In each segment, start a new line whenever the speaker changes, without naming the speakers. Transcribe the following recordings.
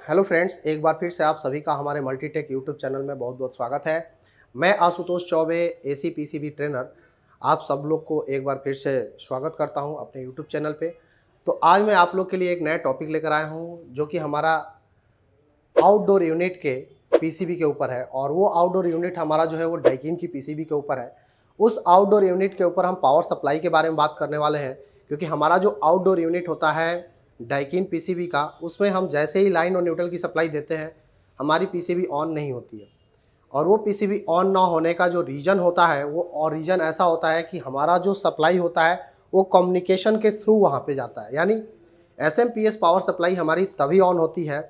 Hello friends, एक बार फिर से आप सभी का हमारे मल्टीटेक यूट्यूब चैनल में बहुत बहुत स्वागत है। मैं Ashutosh Choubey, AC PCB trainer, आप सब लोग को एक बार फिर से स्वागत करता हूं अपने यूट्यूब चैनल पे। तो आज मैं आप लोग के लिए एक नया टॉपिक लेकर आया हूं जो कि हमारा आउटडोर यूनिट के पीसीबी के ऊपर है। और वो आउटडोर यूनिट हमारा जो है वो डाइकिन की पीसीबी के ऊपर है। उस आउटडोर यूनिट के ऊपर हम पावर सप्लाई के बारे में बात करने वाले हैं, क्योंकि हमारा जो आउटडोर यूनिट होता है डाइकिन पीसीबी का, उसमें हम जैसे ही लाइन और न्यूट्रल की सप्लाई देते हैं हमारी पीसीबी ऑन नहीं होती है। और वो पीसीबी ऑन ना होने का जो रीज़न होता है वो और रीज़न ऐसा होता है कि हमारा जो सप्लाई होता है वो कम्युनिकेशन के थ्रू वहाँ पे जाता है। यानी एसएमपीएस पावर सप्लाई हमारी तभी ऑन होती है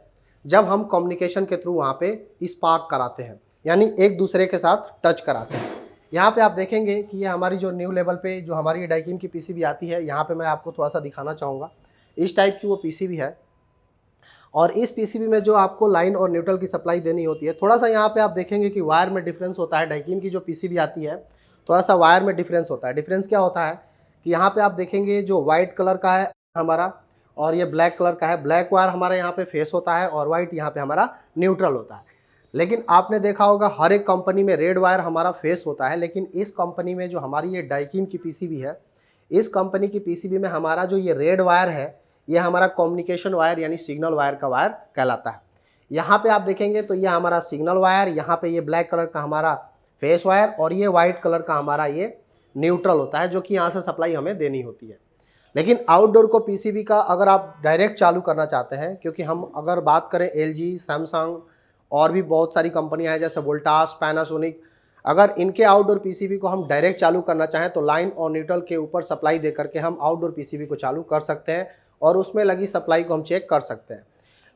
जब हम कम्युनिकेशन के थ्रू वहाँ पे स्पार्क कराते हैं, यानी एक दूसरे के साथ टच कराते हैं। यहाँ पे आप देखेंगे कि ये हमारी जो न्यू लेवल पे जो हमारी डाइकिन की पीसीबी आती है, यहाँ पे मैं आपको थोड़ा सा दिखाना चाहूँगा। इस टाइप की वो पीसीबी है और इस पीसीबी में जो आपको लाइन और न्यूट्रल की सप्लाई देनी होती है, थोड़ा सा यहाँ पे आप देखेंगे कि वायर में डिफरेंस होता है। डाइकिन की जो पीसीबी आती है थोड़ा सा वायर में डिफरेंस होता है। डिफरेंस क्या होता है कि यहाँ पे आप देखेंगे जो वाइट कलर का है हमारा और ये ब्लैक कलर का है। ब्लैक वायर हमारा यहाँ पे फेस होता है और वाइट यहाँ पे हमारा न्यूट्रल होता है। लेकिन आपने देखा होगा हर एक कंपनी में रेड वायर हमारा फेस होता है, लेकिन इस कंपनी में जो हमारी ये डाइकिन की पीसीबी है, इस कंपनी की पीसीबी में हमारा जो ये रेड वायर है ये हमारा कम्युनिकेशन वायर यानी सिग्नल वायर का वायर कहलाता है। यहाँ पे आप देखेंगे तो ये हमारा सिग्नल वायर, यहाँ पे ये ब्लैक कलर का हमारा फेस वायर और ये वाइट कलर का हमारा ये न्यूट्रल होता है, जो कि यहाँ से सप्लाई हमें देनी होती है। लेकिन आउटडोर को पीसीबी का अगर आप डायरेक्ट चालू करना चाहते हैं, क्योंकि हम अगर बात करें एलजी, सैमसंग और भी बहुत सारी कंपनियां हैं जैसे वोल्टास, पैनासोनिक, अगर इनके आउटडोर पीसीबी को हम डायरेक्ट चालू करना चाहें तो लाइन और न्यूट्रल के ऊपर सप्लाई दे करके हम आउटडोर पीसीबी को चालू कर सकते हैं और उसमें लगी सप्लाई को हम चेक कर सकते हैं।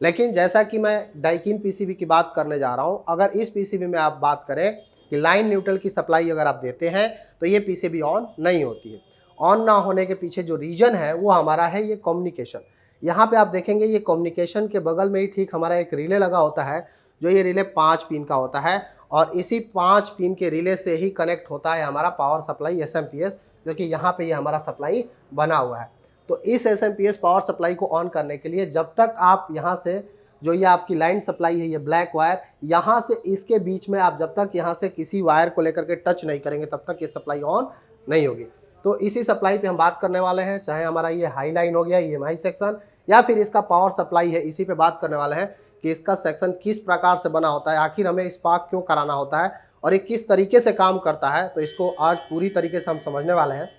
लेकिन जैसा कि मैं डाइकिन पीसीबी की बात करने जा रहा हूं, अगर इस पीसीबी में आप बात करें कि लाइन न्यूट्रल की सप्लाई अगर आप देते हैं तो ये पीसीबी ऑन नहीं होती है। ऑन ना होने के पीछे जो रीजन है वो हमारा है ये कम्युनिकेशन। यहाँ पे आप देखेंगे ये कम्युनिकेशन के बगल में ही ठीक हमारा एक रिले लगा होता है, जो ये रिले 5 पिन का होता है और इसी 5 पिन के रिले से ही कनेक्ट होता है हमारा पावर सप्लाई एसएमपीएस, जो कि यहाँ पे ये हमारा सप्लाई बना हुआ है। तो इस एसएमपीएस पावर सप्लाई को ऑन करने के लिए जब तक आप यहाँ से जो ये आपकी लाइन सप्लाई है ये ब्लैक वायर, यहाँ से इसके बीच में आप जब तक यहाँ से किसी वायर को लेकर के टच नहीं करेंगे तब तक ये सप्लाई ऑन नहीं होगी। तो इसी सप्लाई पे हम बात करने वाले हैं, चाहे हमारा ये हाई लाइन हो गया ईएमआई सेक्शन या फिर इसका पावर सप्लाई है, इसी पे बात करने वाले हैं कि इसका सेक्शन किस प्रकार से बना होता है, आखिर हमें स्पार्क क्यों कराना होता है और ये किस तरीके से काम करता है। तो इसको आज पूरी तरीके से हम समझने वाले हैं।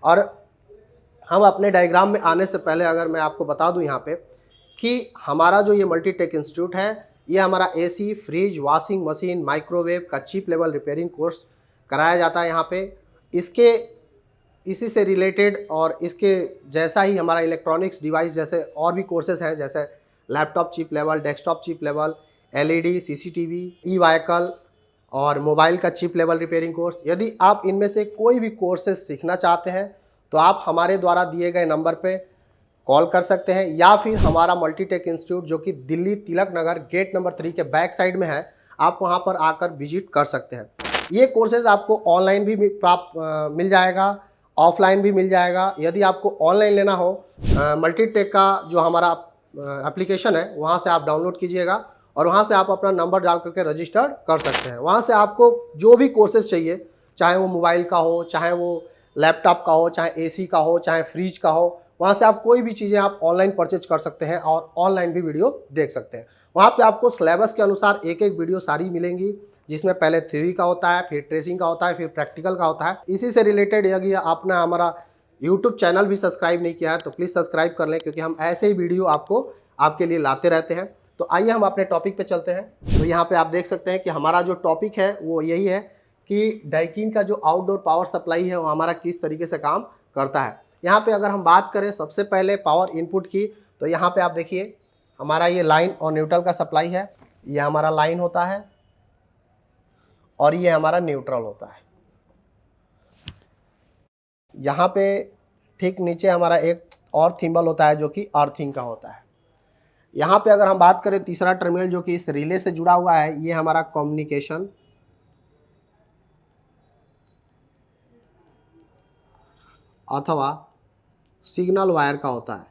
और हम अपने डायग्राम में आने से पहले अगर मैं आपको बता दूं यहाँ पे कि हमारा जो ये मल्टीटेक इंस्टीट्यूट है ये हमारा AC, fridge, washing machine, microwave का चिप लेवल रिपेयरिंग कोर्स कराया जाता है यहाँ पे। इसके इसी से रिलेटेड और इसके जैसा ही हमारा इलेक्ट्रॉनिक्स डिवाइस जैसे और भी कोर्सेज हैं, जैसे laptop chip level, desktop chip level, LED, CCTV, e vehicle और मोबाइल का चिप लेवल रिपेयरिंग कोर्स। यदि आप इनमें से कोई भी कोर्सेज सीखना चाहते हैं तो आप हमारे द्वारा दिए गए नंबर पे कॉल कर सकते हैं या फिर हमारा मल्टीटेक इंस्टीट्यूट जो कि दिल्ली तिलक नगर गेट नंबर 3 के बैक साइड में है, आप वहां पर आकर विजिट कर सकते हैं। ये कोर्सेज आपको ऑनलाइन भी प्राप्त मिल जाएगा, ऑफलाइन भी मिल जाएगा। यदि आपको ऑनलाइन लेना हो, मल्टीटेक का जो हमारा एप्लीकेशन है वहाँ से आप डाउनलोड कीजिएगा और वहाँ से आप अपना नंबर डाल करके रजिस्टर कर सकते हैं। वहाँ से आपको जो भी कोर्सेज चाहिए, चाहे वो मोबाइल का हो, चाहे वो लैपटॉप का हो, चाहे एसी का हो, चाहे फ्रिज का हो, वहाँ से आप कोई भी चीज़ें आप ऑनलाइन परचेज कर सकते हैं और ऑनलाइन भी वीडियो देख सकते हैं। वहाँ पे आपको सिलेबस के अनुसार एक एक वीडियो सारी मिलेंगी, जिसमें पहले थ्योरी का होता है, फिर ट्रेसिंग का होता है, फिर प्रैक्टिकल का होता है। इसी से रिलेटेड यदि आपने हमारा यूट्यूब चैनल भी सब्सक्राइब नहीं किया है तो प्लीज़ सब्सक्राइब कर लें, क्योंकि हम ऐसे ही वीडियो आपके लिए लाते रहते हैं। तो आइए हम अपने टॉपिक पे चलते हैं। तो यहाँ पे आप देख सकते हैं कि हमारा जो टॉपिक है वो यही है कि डाइकिन का जो आउटडोर पावर सप्लाई है वो हमारा किस तरीके से काम करता है। यहाँ पे अगर हम बात करें सबसे पहले पावर इनपुट की, तो यहाँ पे आप देखिए हमारा ये लाइन और न्यूट्रल का सप्लाई है। ये हमारा लाइन होता है और ये हमारा न्यूट्रल होता है। यहाँ पे ठीक नीचे हमारा एक और थिम्बल होता है जो कि अर्थिंग का होता है। यहाँ पे अगर हम बात करें तीसरा टर्मिनल जो कि इस रिले से जुड़ा हुआ है, ये हमारा कम्युनिकेशन अथवा सिग्नल वायर का होता है।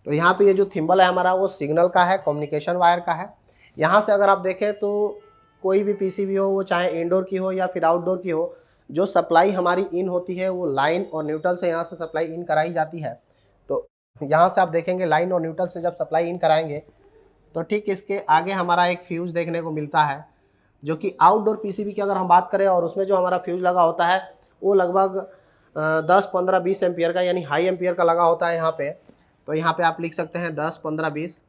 तो यहाँ पे ये जो थिम्बल है हमारा वो सिग्नल का है, कम्युनिकेशन वायर का है। यहाँ से अगर आप देखें तो कोई भी पीसीबी हो, वो चाहे इंडोर की हो या फिर आउटडोर की हो, जो सप्लाई हमारी इन होती है वो लाइन और न्यूट्रल से यहाँ से सप्लाई इन कराई जाती है। तो यहाँ से आप देखेंगे लाइन और न्यूट्रल से जब सप्लाई इन कराएंगे तो ठीक इसके आगे हमारा एक फ्यूज़ देखने को मिलता है, जो कि आउटडोर पीसीबी की अगर हम बात करें और उसमें जो हमारा फ्यूज़ लगा होता है वो लगभग 10, 15, 20 एम्पियर का, यानी हाई एम्पियर का लगा होता है यहाँ पे। तो यहाँ पे आप लिख सकते हैं 10, 15, 20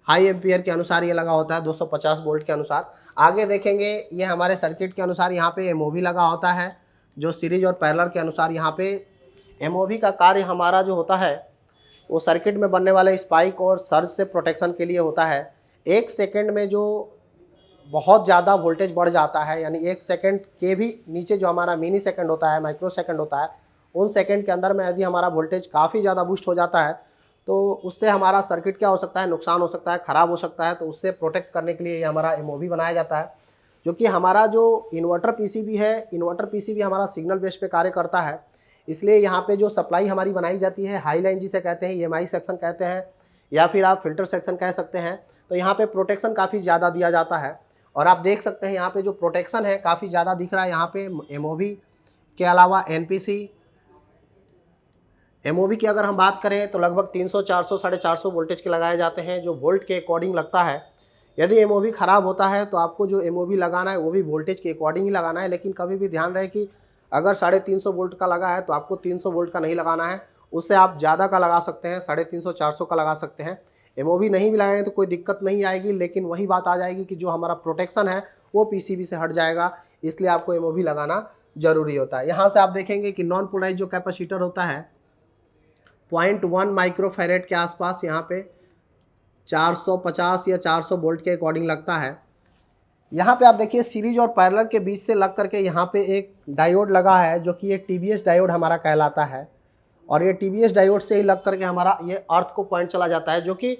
हाई एम्पियर के अनुसार ये लगा होता है, 250 वोल्ट के अनुसार। आगे देखेंगे ये हमारे सर्किट के अनुसार यहाँ पे एमओवी लगा होता है, जो सीरीज और पैरेलल के अनुसार। यहाँ पे एमओवी का कार्य हमारा जो होता है वो सर्किट में बनने वाले स्पाइक और सर्ज से प्रोटेक्शन के लिए होता है। 1 सेकेंड में जो बहुत ज़्यादा वोल्टेज बढ़ जाता है, यानी 1 सेकेंड के भी नीचे जो हमारा मिनी सेकेंड होता है, माइक्रो सेकेंड होता है, उन सेकेंड के अंदर में यदि हमारा वोल्टेज काफ़ी ज़्यादा बूस्ट हो जाता है तो उससे हमारा सर्किट क्या हो सकता है, नुकसान हो सकता है, ख़राब हो सकता है। तो उससे प्रोटेक्ट करने के लिए ये हमारा एमओवी बनाया जाता है। जो कि हमारा जो इन्वर्टर पीसीबी है, इन्वर्टर पीसीबी हमारा सिग्नल बेस पे कार्य करता है, इसलिए यहाँ पे जो सप्लाई हमारी बनाई जाती है हाई लाइन जिसे कहते हैं, ईएमआई सेक्शन कहते हैं या फिर आप फिल्टर सेक्शन कह सकते हैं। तो यहाँ पे प्रोटेक्शन काफ़ी ज़्यादा दिया जाता है और आप देख सकते हैं यहाँ पे जो प्रोटेक्शन है काफ़ी ज़्यादा दिख रहा है। यहाँ पे एमओवी के अलावा एनपीसी, एमओवी की अगर हम बात करें तो लगभग 300, 400, 450 वोल्टेज के लगाए जाते हैं, जो वोल्ट के अकॉर्डिंग लगता है। यदि एमओवी ख़राब होता है तो आपको जो एमओवी लगाना है वो भी वोल्टेज के अकॉर्डिंग ही लगाना है, लेकिन कभी भी ध्यान रहे कि अगर 350 वोल्ट का लगा है तो आपको 300 वोल्ट का नहीं लगाना है, उससे आप ज़्यादा का लगा सकते हैं, 350, 400 का लगा सकते हैं। एमओवी नहीं भी लगाएंगे तो कोई दिक्कत नहीं आएगी, लेकिन वही बात आ जाएगी कि जो हमारा प्रोटेक्शन है वो पीसीबी से हट जाएगा, इसलिए आपको एमओवी लगाना ज़रूरी होता है। यहाँ से आप देखेंगे कि नॉन पोलराइज जो कैपेसिटर होता है 0.1 माइक्रोफैरेड के आसपास यहाँ पे 450 या 400 वोल्ट के अकॉर्डिंग लगता है। यहाँ पे आप देखिए सीरीज और पैरेलल के बीच से लग करके यहाँ पे एक डायोड लगा है, जो कि ये टीबीएस डायोड हमारा कहलाता है। और ये टीबीएस डायोड से ही लग करके हमारा ये अर्थ को पॉइंट चला जाता है, जो कि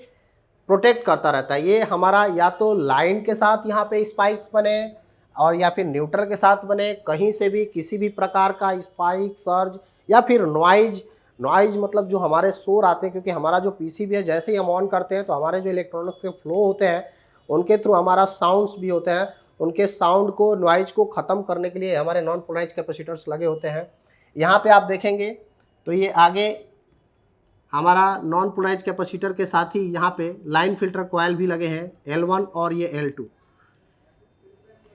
प्रोटेक्ट करता रहता है। ये हमारा या तो लाइन के साथ यहाँ पे स्पाइक्स बने और या फिर न्यूट्रल के साथ बने, कहीं से भी किसी भी प्रकार का स्पाइक, सर्ज या फिर नॉइज मतलब जो हमारे शोर आते हैं, क्योंकि हमारा जो पीसीबी है जैसे ही हम ऑन करते हैं तो हमारे जो इलेक्ट्रॉनिक्स के फ्लो होते हैं उनके थ्रू हमारा साउंड्स भी होते हैं, उनके साउंड को, नॉइज को ख़त्म करने के लिए हमारे नॉन पोलराइज कैपेसिटर्स लगे होते हैं। यहाँ पे आप देखेंगे तो ये आगे हमारा नॉन पोलराइज कैपेसिटर के साथ ही यहाँ पे लाइन फिल्टर कॉयल भी लगे हैं, L1 और ये L2।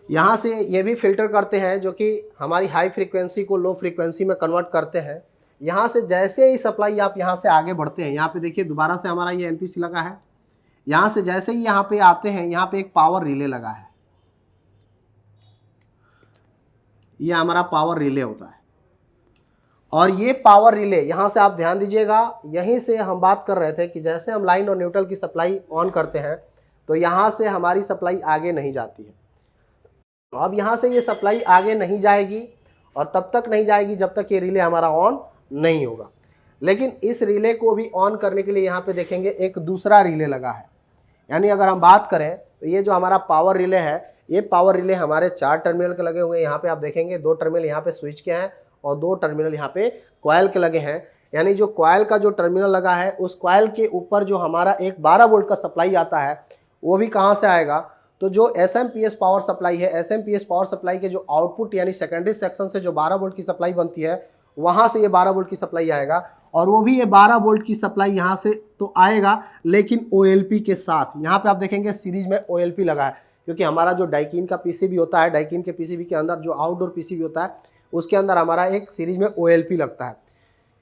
यहाँ से ये भी फिल्टर करते हैं, जो कि हमारी हाई फ्रीक्वेंसी को लो फ्रीक्वेंसी में कन्वर्ट करते हैं। यहाँ से जैसे ही सप्लाई आप यहाँ से आगे बढ़ते हैं, यहाँ पे देखिए दोबारा से हमारा ये एनपीसी लगा है। यहाँ से जैसे ही यहाँ पे आते हैं, यहाँ पे एक पावर रिले लगा है, ये हमारा पावर रिले होता है। और ये पावर रिले यहाँ से आप ध्यान दीजिएगा, यहीं से हम बात कर रहे थे कि जैसे हम लाइन और न्यूट्रल की सप्लाई ऑन करते हैं तो यहाँ से हमारी सप्लाई आगे नहीं जाती है। तो अब यहाँ से ये सप्लाई आगे नहीं जाएगी और तब तक नहीं जाएगी जब तक ये रिले हमारा ऑन नहीं होगा। लेकिन इस रिले को भी ऑन करने के लिए यहाँ पे देखेंगे एक दूसरा रिले लगा है। यानी अगर हम बात करें तो ये जो हमारा पावर रिले है, ये पावर रिले हमारे 4 टर्मिनल के लगे हुए हैं। यहाँ पे आप देखेंगे 2 टर्मिनल यहाँ पे स्विच के हैं और 2 टर्मिनल यहाँ पे कॉयल के लगे हैं। यानी जो कॉयल का जो टर्मिनल लगा है उस कॉयल के ऊपर जो हमारा एक 12 वोल्ट का सप्लाई आता है वो भी कहाँ से आएगा, तो जो एसएमपीएस पावर सप्लाई है, एसएमपीएस पावर सप्लाई के जो आउटपुट यानी सेकेंडरी सेक्शन से जो 12 वोल्ट की सप्लाई बनती है, वहाँ से ये 12 वोल्ट की सप्लाई आएगा। और वो भी ये 12 वोल्ट की सप्लाई यहाँ से तो आएगा, लेकिन ओएलपी के साथ। यहाँ पे आप देखेंगे सीरीज में ओएलपी लगा है, क्योंकि हमारा जो डाइकिन का पीसीबी होता है, डाइकिन के पीसीबी के अंदर जो आउटडोर पीसीबी होता है उसके अंदर हमारा एक सीरीज में ओएलपी लगता है।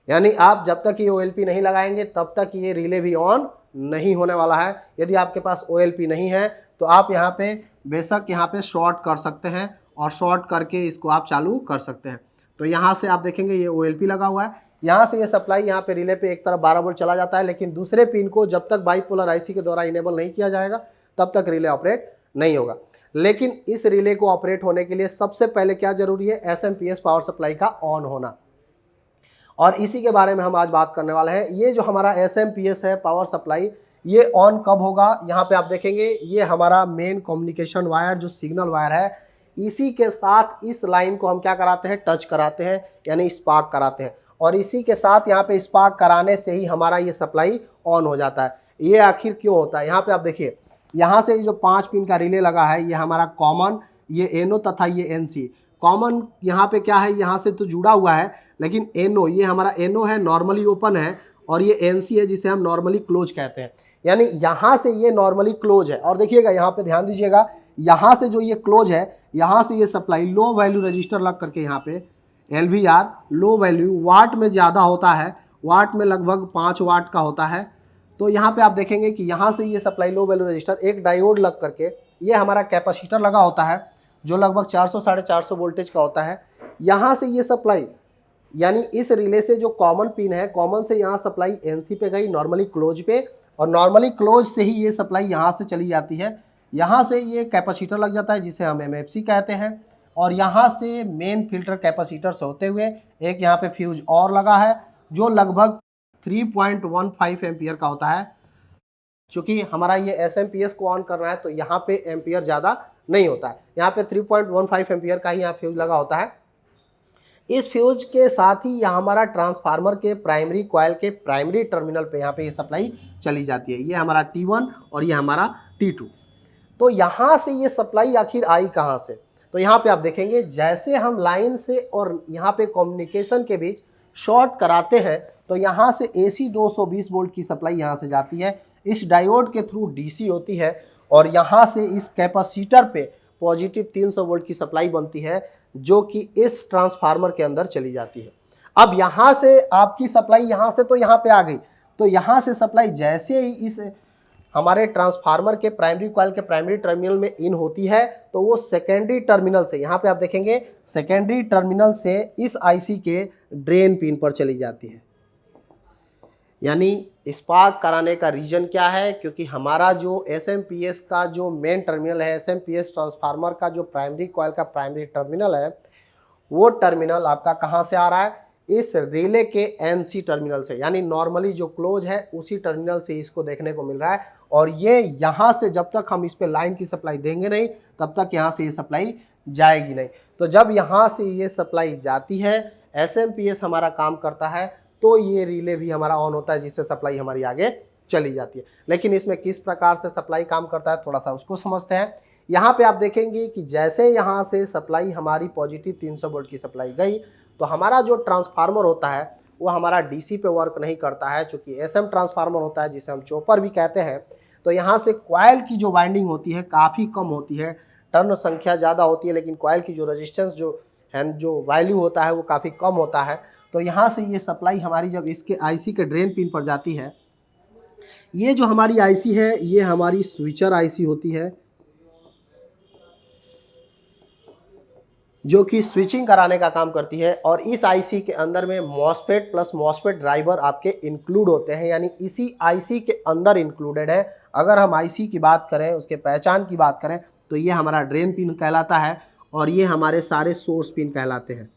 यानी आप जब तक ये ओएलपी नहीं लगाएंगे तब तक ये रिले भी ऑन नहीं होने वाला है। यदि आपके पास ओएलपी नहीं है तो आप यहाँ पे बेशक यहाँ पे शॉर्ट कर सकते हैं और शॉर्ट करके इसको आप चालू कर सकते हैं। तो यहाँ से आप देखेंगे ये ओएलपी लगा हुआ है। यहाँ से ये सप्लाई यहाँ पे रिले पे एक तरफ 12 वोल्ट चला जाता है, लेकिन दूसरे पिन को जब तक बाइपोलर आईसी के द्वारा इनेबल नहीं किया जाएगा तब तक रिले ऑपरेट नहीं होगा। लेकिन इस रिले को ऑपरेट होने के लिए सबसे पहले क्या जरूरी है, एसएमपीएस पावर सप्लाई का ऑन होना। और इसी के बारे में हम आज बात करने वाले हैं। ये जो हमारा एसएमपीएस है पावर सप्लाई, ये ऑन कब होगा, यहाँ पे आप देखेंगे ये हमारा मेन कम्युनिकेशन वायर जो सिग्नल वायर है, इसी के साथ इस लाइन को हम क्या कराते हैं, टच कराते हैं, यानी स्पार्क कराते हैं। और इसी के साथ यहाँ पे स्पार्क कराने से ही हमारा ये सप्लाई ऑन हो जाता है। ये आखिर क्यों होता है? यहाँ पे आप देखिए, यहाँ से जो 5 पिन का रिले लगा है ये हमारा कॉमन, ये एनो तथा ये एनसी। कॉमन यहाँ पे क्या है, यहाँ से तो जुड़ा हुआ है, लेकिन एनो, ये हमारा एनो है नॉर्मली ओपन है, और ये एनसी है जिसे हम नॉर्मली क्लोज कहते हैं। यानी यहाँ से ये नॉर्मली क्लोज है। और देखिएगा यहाँ पे ध्यान दीजिएगा, यहाँ से जो ये क्लोज है, यहाँ से ये सप्लाई लो वैल्यू रजिस्टर लग करके यहाँ पे LVR लो वैल्यू वाट में ज़्यादा होता है, वाट में लगभग 5 वाट का होता है। तो यहाँ पे आप देखेंगे कि यहाँ से ये सप्लाई लो वैल्यू रजिस्टर एक डायोड लग करके, ये हमारा कैपेसिटर लगा होता है जो लगभग 400 450 वोल्टेज का होता है। यहाँ से ये सप्लाई, यानी इस रिले से जो कॉमन पिन है, कॉमन से यहाँ सप्लाई NC पे गई नॉर्मली क्लोज पे, और नॉर्मली क्लोज से ही ये सप्लाई यहाँ से चली जाती है। यहाँ से ये कैपेसिटर लग जाता है जिसे हम MFC कहते हैं, और यहाँ से मेन फिल्टर कैपेसिटर से होते हुए एक यहाँ पे फ्यूज और लगा है जो लगभग 3.15 एम्पियर का होता है। चूँकि हमारा ये SMPS को ऑन करना है तो यहाँ पे एम्पियर ज़्यादा नहीं होता है, यहाँ पे 3.15 एम्पियर का ही यहाँ फ्यूज लगा होता है। इस फ्यूज के साथ ही यहाँ हमारा ट्रांसफार्मर के प्राइमरी कॉइल के प्राइमरी टर्मिनल पे यहाँ पे ये सप्लाई चली जाती है। ये हमारा T1 और ये हमारा T2। तो यहाँ से ये सप्लाई आखिर आई कहाँ से? तो यहाँ पे आप देखेंगे, जैसे हम लाइन से और यहाँ पे कम्युनिकेशन के बीच शॉर्ट कराते हैं तो यहाँ से AC 220 वोल्ट की सप्लाई यहाँ से जाती है, इस डायोड के थ्रू DC होती है, और यहाँ से इस कैपेसिटर पे पॉजिटिव 300 वोल्ट की सप्लाई बनती है जो कि इस ट्रांसफार्मर के अंदर चली जाती है। अब यहाँ से आपकी सप्लाई यहाँ से तो यहाँ पे आ गई, तो यहाँ से सप्लाई जैसे ही इस हमारे ट्रांसफार्मर के प्राइमरी कॉइल के प्राइमरी टर्मिनल में इन होती है तो वो सेकेंडरी टर्मिनल से, यहाँ पे आप देखेंगे सेकेंडरी टर्मिनल से इस IC के ड्रेन पिन पर चली जाती है। यानी स्पार्क कराने का रीजन क्या है? क्योंकि हमारा जो SMPS का जो मेन टर्मिनल है, SMPS ट्रांसफार्मर का जो प्राइमरी कॉइल का प्राइमरी टर्मिनल है, वो टर्मिनल आपका कहाँ से आ रहा है? इस रिले के NC टर्मिनल से, यानी नॉर्मली जो क्लोज है उसी टर्मिनल से इसको देखने को मिल रहा है। और ये यहाँ से जब तक हम इस पे लाइन की सप्लाई देंगे नहीं तब तक यहाँ से ये सप्लाई जाएगी नहीं। तो जब यहाँ से ये सप्लाई जाती है, SMPS हमारा काम करता है, तो ये रिले भी हमारा ऑन होता है जिससे सप्लाई हमारी आगे चली जाती है। लेकिन इसमें किस प्रकार से सप्लाई काम करता है थोड़ा सा उसको समझते हैं। यहाँ पे आप देखेंगे कि जैसे यहाँ से सप्लाई हमारी पॉजिटिव 300 वोल्ट की सप्लाई गई तो हमारा जो ट्रांसफार्मर होता है वो हमारा DC पे वर्क नहीं करता है, चूँकि SM ट्रांसफार्मर होता है जिसे हम चॉपर भी कहते हैं। तो यहाँ से कॉइल की जो वाइंडिंग होती है काफ़ी कम होती है, टर्न संख्या ज़्यादा होती है, लेकिन कॉइल की जो रेजिस्टेंस जो है, जो वैल्यू होता है वो काफ़ी कम होता है। तो यहाँ से ये सप्लाई हमारी जब इसके IC के ड्रेन पिन पर जाती है, ये जो हमारी IC है ये हमारी स्विचर IC होती है जो कि स्विचिंग कराने का काम करती है। और इस IC के अंदर में MOSFET प्लस MOSFET ड्राइवर आपके इंक्लूड होते हैं, यानी इसी IC के अंदर इंक्लूडेड है। अगर हम IC की बात करें, उसके पहचान की बात करें, तो ये हमारा ड्रेन पिन कहलाता है और ये हमारे सारे सोर्स पिन कहलाते हैं।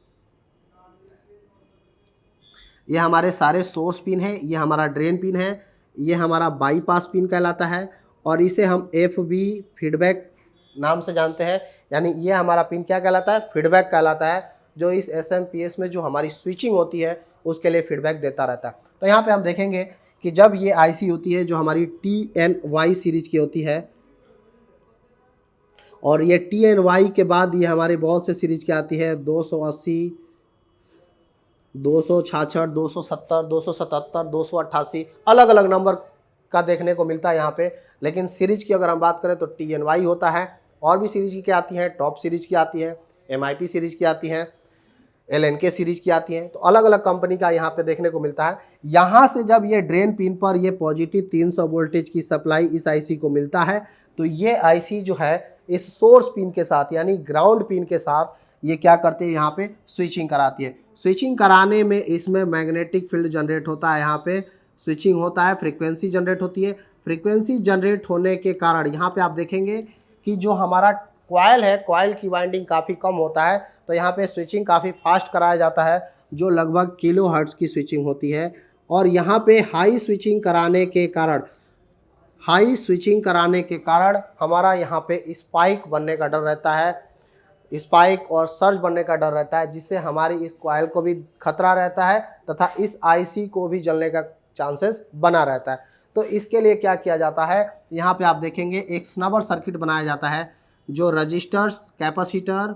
ये हमारे सारे सोर्स पिन है, ये हमारा ड्रेन पिन है, ये हमारा बाईपास पिन कहलाता है, और इसे हम FB फीडबैक नाम से जानते हैं। यानी ये हमारा पिन क्या कहलाता है? फीडबैक कहलाता है, जो इस SMPS में जो हमारी स्विचिंग होती है उसके लिए फीडबैक देता रहता है। तो यहाँ पे हम देखेंगे कि जब ये IC होती है जो हमारी TNY सीरीज की होती है, और ये TNY के बाद ये हमारे बहुत से सीरीज की आती है, 280, 266, 270, 277, 288, अलग अलग नंबर का देखने को मिलता है यहाँ पे। लेकिन सीरीज की अगर हम बात करें तो TNY होता है, और भी सीरीज की क्या आती हैं, टॉप सीरीज की आती है, MIP सीरीज की आती हैं, LNK सीरीज की आती हैं। तो अलग अलग कंपनी का यहाँ पे देखने को मिलता है। यहाँ से जब ये ड्रेन पिन पर ये पॉजिटिव 300 वोल्टेज की सप्लाई इस IC को मिलता है तो ये IC जो है इस सोर्स पिन के साथ, यानी ग्राउंड पिन के साथ, ये क्या करते हैं, यहाँ पे स्विचिंग कराती है। स्विचिंग कराने में इसमें मैग्नेटिक फील्ड जनरेट होता है, यहाँ पे स्विचिंग होता है, फ्रीक्वेंसी जनरेट होती है। फ्रीक्वेंसी जनरेट होने के कारण यहाँ पे आप देखेंगे कि जो हमारा कॉइल है, कॉइल की वाइंडिंग काफ़ी कम होता है, तो यहाँ पे स्विचिंग काफ़ी फास्ट कराया जाता है, जो लगभग किलोहर्ट्ज़ की स्विचिंग होती है। और यहाँ पे हाई स्विचिंग कराने के कारण हमारा यहाँ पे स्पाइक बनने का डर रहता है। स्पाइक और सर्ज बनने का डर रहता है, जिससे हमारी इस कॉइल को भी खतरा रहता है तथा इस आईसी को भी जलने का चांसेस बना रहता है। तो इसके लिए क्या किया जाता है, यहाँ पे आप देखेंगे एक स्नबर सर्किट बनाया जाता है जो रजिस्टर्स, कैपेसिटर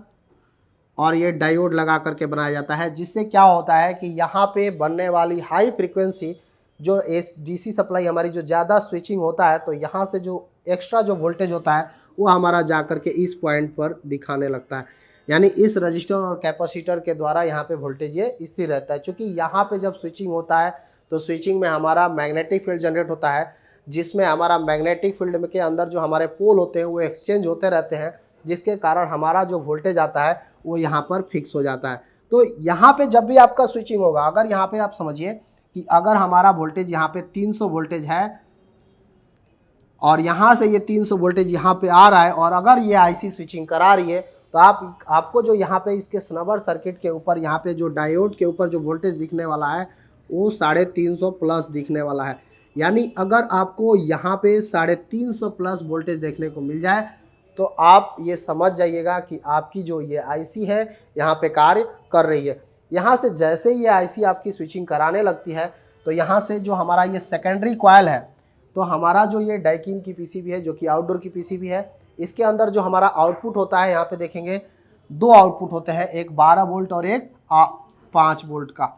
और ये डायोड लगा करके बनाया जाता है, जिससे क्या होता है कि यहाँ पे बनने वाली हाई फ्रीक्वेंसी जो डीसी सप्लाई हमारी जो ज़्यादा स्विचिंग होता है, तो यहाँ से जो एक्स्ट्रा जो वोल्टेज होता है वो हमारा जा करके इस पॉइंट पर दिखाने लगता है। यानी इस रजिस्टर और कैपेसिटर के द्वारा यहाँ पे वोल्टेज ये स्थिर रहता है। क्योंकि यहाँ पे जब स्विचिंग होता है तो स्विचिंग में हमारा मैग्नेटिक फील्ड जनरेट होता है, जिसमें हमारा मैग्नेटिक फील्ड के अंदर जो हमारे पोल होते हैं वो एक्सचेंज होते रहते हैं, जिसके कारण हमारा जो वोल्टेज आता है वो यहाँ पर फिक्स हो जाता है। तो यहाँ पे जब भी आपका स्विचिंग होगा, अगर यहाँ पे आप समझिए कि अगर हमारा वोल्टेज यहाँ पे 300 वोल्टेज है और यहाँ से ये 300 वोल्टेज यहाँ पे आ रहा है और अगर ये आईसी स्विचिंग करा रही है, तो आपको जो यहाँ पे इसके स्नबर सर्किट के ऊपर यहाँ पे जो डायोड के ऊपर जो वोल्टेज दिखने वाला है वो 350 प्लस दिखने वाला है। यानी अगर आपको यहाँ पे 350 प्लस वोल्टेज देखने को मिल जाए तो आप ये समझ जाइएगा कि आपकी जो ये आईसी है यहाँ पे कार्य कर रही है। यहाँ से जैसे ये आईसी आपकी स्विचिंग कराने लगती है तो यहाँ से जो हमारा ये सेकेंडरी कॉइल है, तो हमारा जो ये डाइकिन की पीसीबी है जो कि आउटडोर की पीसीबी है, इसके अंदर जो हमारा आउटपुट होता है, यहाँ पे देखेंगे 2 आउटपुट होते हैं, एक 12 वोल्ट और एक 5 वोल्ट का।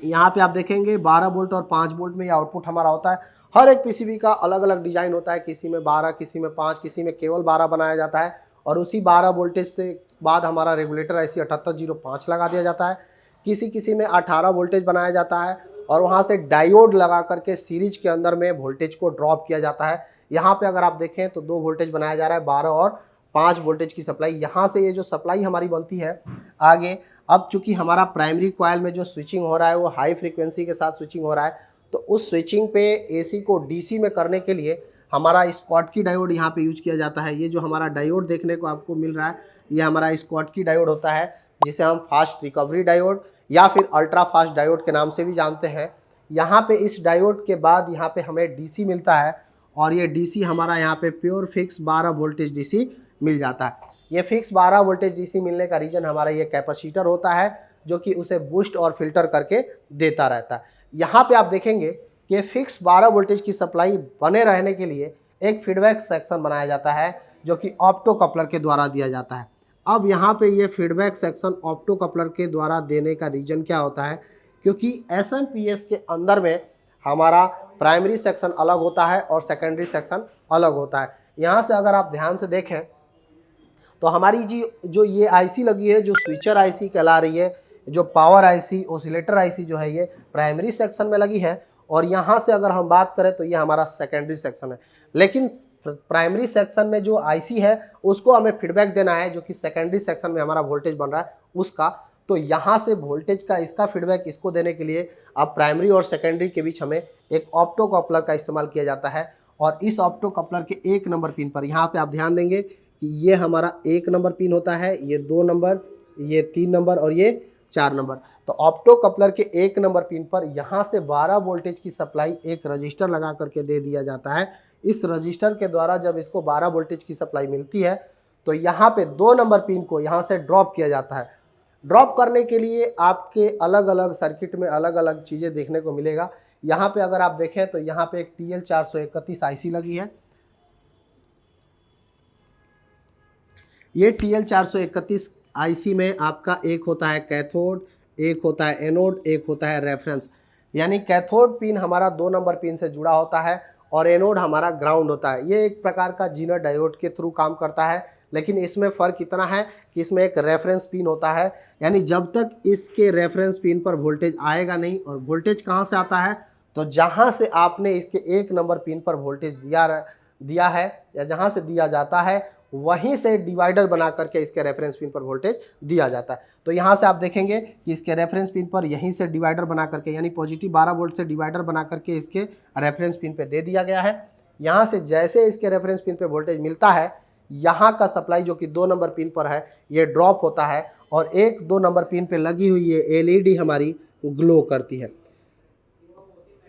यहाँ पे आप देखेंगे 12 वोल्ट और 5 वोल्ट में ये आउटपुट हमारा होता है। हर एक पीसीबी का अलग अलग डिजाइन होता है, किसी में 12, किसी में 5, किसी में केवल 12 बनाया जाता है और उसी 12 वोल्टेज से बाद हमारा रेगुलेटर IC 7805 लगा दिया जाता है। किसी में 18 वोल्टेज बनाया जाता है और वहाँ से डायोड लगा करके सीरीज के अंदर में वोल्टेज को ड्रॉप किया जाता है। यहाँ पे अगर आप देखें तो 2 वोल्टेज बनाया जा रहा है, 12 और 5 वोल्टेज की सप्लाई। यहाँ से ये जो सप्लाई हमारी बनती है आगे, अब चूंकि हमारा प्राइमरी कॉइल में जो स्विचिंग हो रहा है वो हाई फ्रीक्वेंसी के साथ स्विचिंग हो रहा है, तो उस स्विचिंग पे AC को DC में करने के लिए हमारा स्कॉटकी डायोड यहाँ पे यूज किया जाता है। ये जो हमारा डायोड देखने को आपको मिल रहा है ये हमारा स्कॉटकी डायोड होता है, जिसे हम फास्ट रिकवरी डायोड या फिर अल्ट्रा फास्ट डायोड के नाम से भी जानते हैं। यहाँ पे इस डायोड के बाद यहाँ पे हमें DC मिलता है और ये DC हमारा यहाँ पे प्योर फिक्स 12 वोल्टेज DC मिल जाता है। ये फिक्स 12 वोल्टेज DC मिलने का रीजन हमारा ये कैपेसिटर होता है जो कि उसे बूस्ट और फिल्टर करके देता रहता है। यहाँ पे आप देखेंगे कि फिक्स 12 वोल्टेज की सप्लाई बने रहने के लिए एक फीडबैक सेक्शन बनाया जाता है जो कि ऑप्टो कपलर के द्वारा दिया जाता है। अब यहाँ पे ये फीडबैक सेक्शन ऑप्टो कपलर के द्वारा देने का रीजन क्या होता है, क्योंकि SMPS के अंदर में हमारा प्राइमरी सेक्शन अलग होता है और सेकेंडरी सेक्शन अलग होता है। यहाँ से अगर आप ध्यान से देखें तो हमारी जो ये IC लगी है, जो स्विचर IC कहला रही है, जो पावर IC, ओसिलेटर IC जो है ये प्राइमरी सेक्शन में लगी है और यहाँ से अगर हम बात करें तो ये हमारा सेकेंडरी सेक्शन है। लेकिन प्राइमरी सेक्शन में जो IC है उसको हमें फीडबैक देना है जो कि सेकेंडरी सेक्शन में हमारा वोल्टेज बन रहा है उसका। तो यहाँ से वोल्टेज का इसका फीडबैक इसको देने के लिए अब प्राइमरी और सेकेंडरी के बीच हमें एक ऑप्टो कपलर का इस्तेमाल किया जाता है। और इस ऑप्टो कपलर के 1 नंबर पिन पर यहाँ पे आप ध्यान देंगे कि ये हमारा 1 नंबर पिन होता है, ये 2 नंबर, ये 3 नंबर और ये 4 नंबर। तो ऑप्टो कपलर के 1 नंबर पिन पर यहाँ से 12 वोल्टेज की सप्लाई एक रजिस्टर लगा करके दे दिया जाता है। इस रजिस्टर के द्वारा जब इसको 12 वोल्टेज की सप्लाई मिलती है तो यहाँ पे 2 नंबर पिन को यहाँ से ड्रॉप किया जाता है। ड्रॉप करने के लिए आपके अलग अलग सर्किट में अलग अलग चीज़ें देखने को मिलेगा। यहाँ पे अगर आप देखें तो यहाँ पे एक TL431 IC लगी है। ये TL431 IC में आपका एक होता है कैथोड, एक होता है एनोड, एक होता है रेफरेंस। यानी कैथोड पिन हमारा 2 नंबर पिन से जुड़ा होता है और एनोड हमारा ग्राउंड होता है। ये एक प्रकार का जीनर डायोड के थ्रू काम करता है, लेकिन इसमें फ़र्क इतना है कि इसमें एक रेफरेंस पिन होता है। यानी जब तक इसके रेफरेंस पिन पर वोल्टेज आएगा नहीं, और वोल्टेज कहाँ से आता है, तो जहाँ से आपने इसके 1 नंबर पिन पर वोल्टेज दिया है या जहाँ से दिया जाता है वहीं से डिवाइडर बना करके इसके रेफरेंस पिन पर वोल्टेज दिया जाता है। तो यहाँ से आप देखेंगे कि इसके रेफरेंस पिन पर यहीं से डिवाइडर बना करके, यानी पॉजिटिव 12 वोल्ट से डिवाइडर बना करके इसके रेफरेंस पिन पे दे दिया गया है। यहाँ से जैसे इसके रेफरेंस पिन पे वोल्टेज मिलता है, यहाँ का सप्लाई जो कि 2 नंबर पिन पर है ये ड्रॉप होता है और 1-2 नंबर पिन पे लगी हुई ये LED हमारी ग्लो करती है।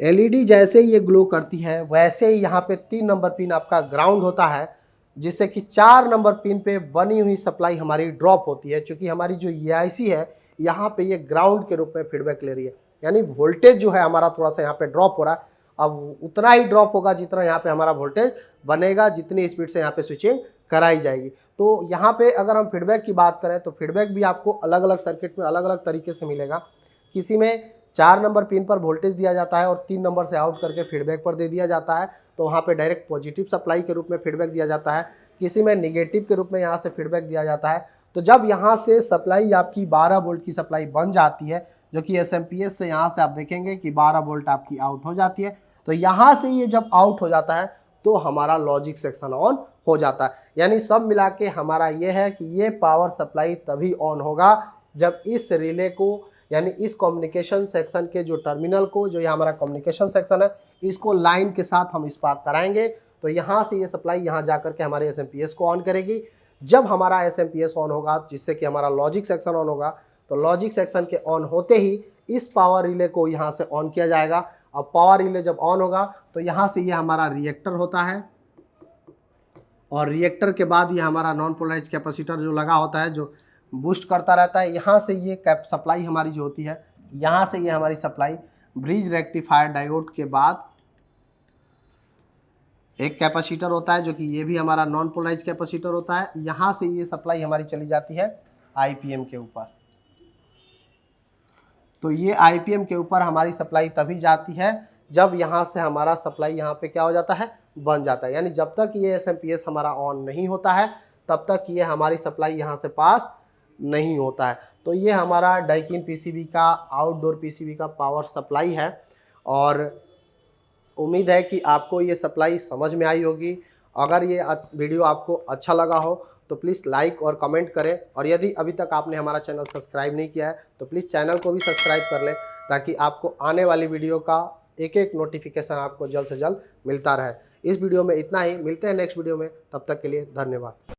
LED जैसे ही ये ग्लो करती है वैसे ही यहाँ पे 3 नंबर पिन आपका ग्राउंड होता है। जिससे कि 4 नंबर पिन पे बनी हुई सप्लाई हमारी ड्रॉप होती है, क्योंकि हमारी जो EIC है यहाँ पे ये ग्राउंड के रूप में फीडबैक ले रही है, यानी वोल्टेज जो है हमारा थोड़ा सा यहाँ पे ड्रॉप हो रहा है। अब उतना ही ड्रॉप होगा जितना यहाँ पे हमारा वोल्टेज बनेगा, जितनी स्पीड से यहाँ पे स्विचिंग कराई जाएगी। तो यहाँ पे अगर हम फीडबैक की बात करें तो फीडबैक भी आपको अलग अलग सर्किट में अलग अलग तरीके से मिलेगा। किसी में 4 नंबर पिन पर वोल्टेज दिया जाता है और 3 नंबर से आउट करके फीडबैक पर दे दिया जाता है, तो वहाँ पे डायरेक्ट पॉजिटिव सप्लाई के रूप में फीडबैक दिया जाता है। किसी में निगेटिव के रूप में यहाँ से फीडबैक दिया जाता है। तो जब यहाँ से सप्लाई आपकी 12 वोल्ट की सप्लाई बन जाती है, जो कि SMPS से यहाँ से आप देखेंगे कि 12 वोल्ट आपकी आउट हो जाती है, तो यहाँ से ये जब आउट हो जाता है तो हमारा लॉजिक सेक्शन ऑन हो जाता है। यानी सब मिला के हमारा ये है कि ये पावर सप्लाई तभी ऑन होगा जब इस रिले को, यानी इस कम्युनिकेशन सेक्शन के जो टर्मिनल को, जो ये हमारा कम्युनिकेशन सेक्शन है, इसको लाइन के साथ हम स्पार्क कराएंगे, तो यहाँ से ये सप्लाई यहाँ जा करके हमारे SMPS को ऑन करेगी। जब हमारा SMPS ऑन होगा, जिससे कि हमारा लॉजिक सेक्शन ऑन होगा, तो लॉजिक सेक्शन के ऑन होते ही इस पावर रिले को यहाँ से ऑन किया जाएगा। अब पावर रिले जब ऑन होगा तो यहाँ से ये हमारा रिएक्टर होता है, और रिएक्टर के बाद ये हमारा नॉन पोलराइज्ड कैपेसिटर जो लगा होता है, जो बूस्ट करता रहता है। यहाँ से ये कैप सप्लाई हमारी जो होती है, यहाँ से ये हमारी सप्लाई ब्रिज रेक्टिफायर डायोड के बाद एक कैपेसिटर होता है, जो कि ये भी हमारा नॉन पोलराइज्ड कैपेसिटर होता है। यहाँ से ये सप्लाई हमारी चली जाती है IPM के ऊपर। तो ये IPM के ऊपर हमारी सप्लाई तभी जाती है जब यहाँ से हमारा सप्लाई यहाँ पे क्या हो जाता है, बन जाता है। यानी जब तक ये SMPS हमारा ऑन नहीं होता है तब तक ये हमारी सप्लाई यहाँ से पास नहीं होता है। तो ये हमारा डाइकिन PCB का, आउटडोर PCB का पावर सप्लाई है, और उम्मीद है कि आपको ये सप्लाई समझ में आई होगी। अगर ये वीडियो आपको अच्छा लगा हो तो प्लीज़ लाइक और कमेंट करें, और यदि अभी तक आपने हमारा चैनल सब्सक्राइब नहीं किया है तो प्लीज़ चैनल को भी सब्सक्राइब कर लें, ताकि आपको आने वाली वीडियो का एक एक नोटिफिकेशन आपको जल्द से जल्द मिलता रहे। इस वीडियो में इतना ही, मिलते हैं नेक्स्ट वीडियो में, तब तक के लिए धन्यवाद।